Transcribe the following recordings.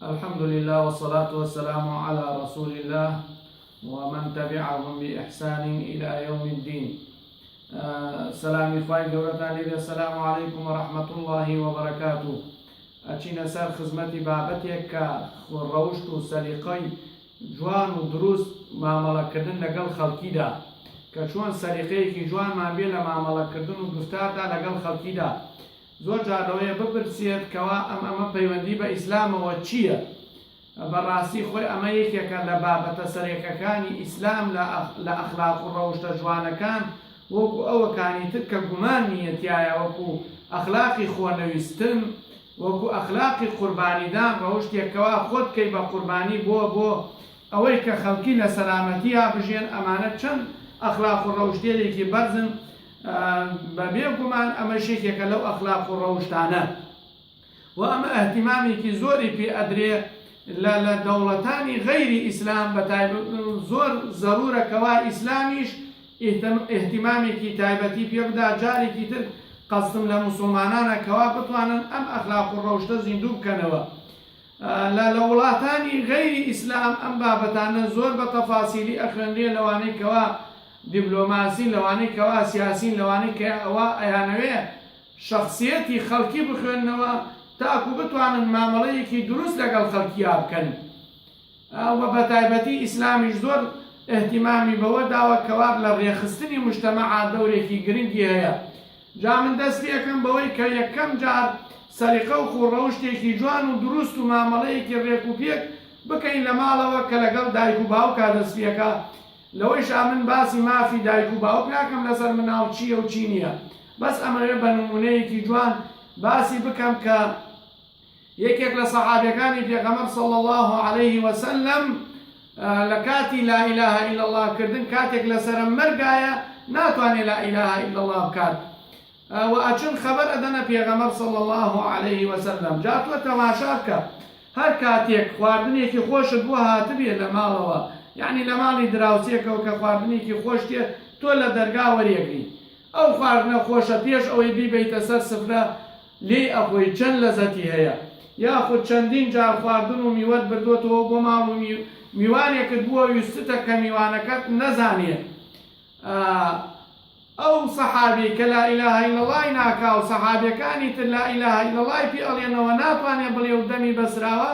الحمد لله والصلاة والسلام على رسول الله ومن تبعهم بإحسان إلى يوم الدين. سلام إخوائي قولتان لي السلام عليكم ورحمة الله وبركاته. أچين سر خزمتي بابتك والروشت سليقي جوان ودروس معاملة كردن لقل خلقي دا كشوان سليقي جوان ما بين معاملة كردن ودفتار دا لقل خلقي دا زۆر جارەوەیە بپرسێت کەوا ئەمە پەیوەندی بە ئیسلامەوە چییە؟ بەڕاستی خۆی ئەمە یەکێکە لە بابەتە سەرێکەکانی ئیسلام لە ئەخلاق و ڕەوشتە جوانەکان وەکو ئەوەکانی تر کە گومان نیەتایە وەکو ئەخلاقی خۆنەویستن وەکو ئەخلاقی قوربانیدان ڕەوشتێکەوە خۆت بکەی بە قوربانی بۆ ئەوەی کە خەڵکی لە سەلامەتیە بژێن ئەمانە چەند ئەخلاق و ڕەوشتێکی بەرزن بەبێ گومان ئەمە شێکێکە لەو ئەخلاق و ڕەوشتانە و ئەمە ئەهتیمامێکی زۆری پێ ئەدرێ لە دەوڵەتانی غەیری ئیسلام بەتایبەت زۆر زەرورەکەوا ئیسلامیش ئەهتیمامێکی تایبەتی پێ بدا جارێکی تر قەستم لە موسڵمانانەکەوا بتوانن ئەم ئەخلاق و ڕەوشتە زیندوو بکەنەوە. لە وڵاتانی غەیری ئیسلام ئەم بابەتانە زۆر بە تەفاسیلی ئەخوێنرێ لەوانەی کەوا دیبلۆماسی لەوانەی کەوا سیاسین لەوانەی کە ئەوە ئەیانەوێ شەخسیەتی خەڵکی بخوێننەوە تاکو بتوانن مامەڵەیەکی دروست لەگەڵ خەڵکییا بکەن. و بە تایبەتی ئیسلامیش زۆر ئەهتیمامی بەوە داوە کەوا لە ڕێخستنی مجتەمەعا دەورێکی گرنگی هەیە. جا من دەست پێکەم بەوەی کە یەکەم جار سەلیقە و خوڕەوشتێکی جوان و دروست و مامەڵەیەکی ڕێک و پێک بکەین لە ماڵەوە کە لەگەڵ دایک و باوکا دەست پێکە. لەوەیش من باسی مافی دایک و باوک ناکەم لەسەر مناو چییە و چی نییە، بەس ئەمەوێ بە نمونەیەکی جوان باسی بکەم کە یەکێک لە سەحابەکانی پێغەمبەر صلی الله عليه وسلم لە کاتی لا إله إلا الله کردن کاتێک لەسەر مەرگایە ناتوانێت لا إله إلا الله بکات و ئەچن خەبەر ئەدەنە پێغەمبەر صلی الله عليه وسلم. جا تۆ تەماشا بکە هەر کاتێک خواردنێکی خۆشت بووە هاتبێ لە ماڵەوە، یعنی لە ماڵی دراوسێکەوە کە خواردنێکی خۆش تێ تۆ لە دەرگا وەریەگری ئەو خواردنە خۆشە پێش ئەوەی بیبیتە سەر سفرە لێ ئەخۆی چەند لەزەتی هەیە، یاخود چەندین جار خواردن و میوەت بردوێتەوە بۆ ماڵ و میوانێکت بووە ویستتە کە میوانەکەت نەزانێت. ئەو سەحابی کە لا إله إلا الله ناکا و سەحابیەکانی تر لا إله إلا الله پێ ئەڵێنەوە ناتوانێت بڵێ و دەمی بەسراوە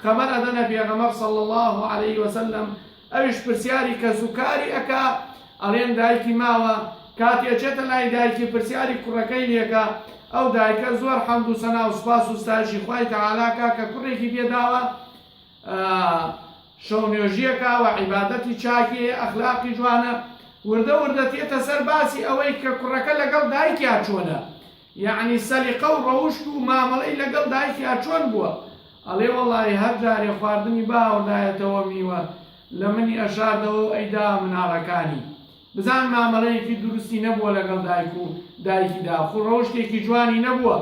خەبەر ئەدەنە پێغەمبەر صلی الله عليه وسلم. ئەویش پرسیاری کەس و کاری ئەکا ئەڵێن دایکی ماوە کاتی ئەچێتە لای دایکی پرسیاری کوڕەکەی لێکە ئەو دایکە زۆر حەمد و سەنا و سوپاس و ستایشی خوای تەعالاکە کە کوڕێکی پێداوە شەونێژیەکە و عیبادەتی چاکێ ئەخلاقی جوانە وردە وردە تێتە سەر باسی ئەوەی کە کوڕەکە لەگەڵ دایکیا چۆنە، یعنی سەلیقە و ڕەوشت و مامەڵەی لەگەڵ دایکیا چۆن بووە. ئەڵێ وەڵڵی هەر جارێ خواردنی باوەدایەتەوە میوە لە منی ئەشاردەوە و ئەیدا مناڕەکانی بزان مامەڵەیەکی دروستی نەبووە لەگەڵ دایک و دایکیدا خوڕەوشتێکی جوانی نەبووە.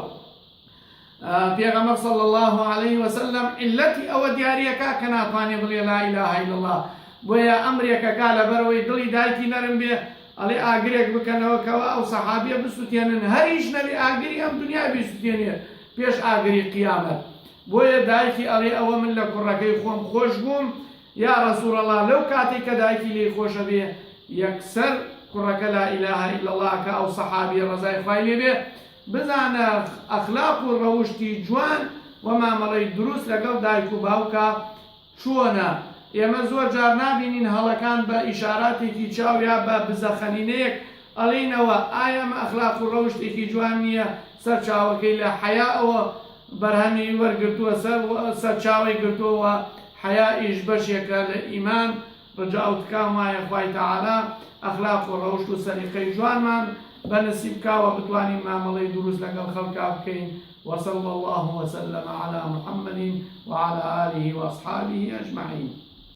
پێغەمبەر صلی الله عليه وسلم عیلەتی ئەوە دیاریەکە کە ناتوانێت بڵێ لا إله إلا الله، بۆیە ئەمرێکەکە لەبەرەوەی دڵی دایکی نەرم بێ ئەڵێ ئاگرێک بکەنەوە کەەوە ئەو سەحابیە بسووتێنن هەریش نەبێ ئاگری ئەم دنیا بیسووتێنێت پێش ئاگری قیامەت. بۆیە دایکی ئەڵێ ئەوە من لە کوڕەکەی خۆم خۆش بووم یا رسول الله لەو کاتێک کە دایکی لێی خۆشە بێ یەکسەر کوڕەکە لا إله إلا الله کە ئەو سەحابی ڕەزای خوای لێ بێ بزانە ئەخلاق و ڕەوشتی جوان و مامەڵەی دروست لەگەڵ دایک و باوکە چۆنە. ئێمە زۆر جار نابینین هەڵەکان بە ئیشاراتێکی چاو یا بە بزەخەنینەیەک ئەڵێنەوە ئایا ئەمە ئەخلاق و ڕەوشتێکی جوان نییە، سەر چاوەکەی لە حەیاەوە بەرهەمی وەرگرتووە سەر چاوی گرتووە. حەیائیش بەشێکە لە ئیمان ڕجا و تکام وایە خوای تەعالا ئەخلاق و ڕەوشت و سەلیقەی جوانمان بەنسیب کاوە بتوانین مامەڵەی دروست لەگەڵ خەڵکا بکەین. وصلى الله وسلم على محمد وعلى آله وأصحابه أجمعين.